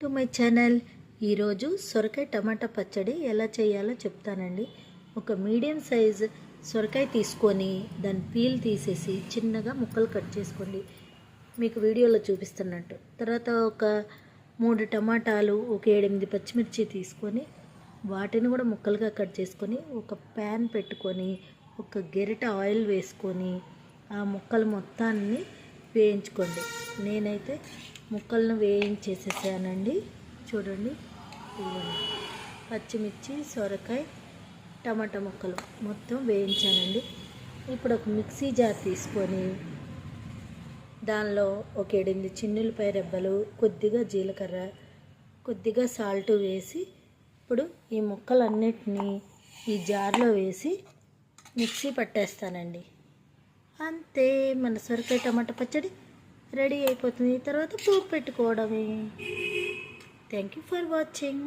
To my channel. ఈరోజు సొరకాయ టమాటా పచ్చడి ఎలా చేయాలో చెప్తానండి. ఒక మీడియం సైజ్ సొరకాయ తీసుకొని దాని పీల్ తీసేసి చిన్నగా ముక్కలు కట్ చేసుకోండి, మీకు వీడియోలో చూపిస్తున్నట్టు. తర్వాత ఒక 3 టమాటాలు, ఒక 7-8 పచ్చిమిర్చి తీసుకొని వాటిని కూడా ముక్కలుగా కట్ చేసుకొని ఒక ప్యాన్ పెట్టుకొని ఒక గెరిట ఆయిల్ వేసుకొని ఆ ముక్కలు మొత్తాన్ని వేయించుకోండి. నేనైతే ముక్కలను వేయించేసేసానండి. చూడండి, పచ్చిమిర్చి, సొరకాయ, టమాటా ముక్కలు మొత్తం వేయించానండి. ఇప్పుడు ఒక మిక్సీ జార్ తీసుకొని దానిలో ఒక 7-8 చిన్నులపాయ రెబ్బలు, కొద్దిగా జీలకర్ర, కొద్దిగా సాల్ట్ వేసి ఇప్పుడు ఈ ముక్కలన్నిటినీ ఈ జార్లో వేసి మిక్సీ పట్టేస్తానండి. అంతే, మన సొరకాయ టమాటా పచ్చడి రెడీ అయిపోతుంది. తర్వాత పోపు పెట్టుకోవడమే. Thank you for watching.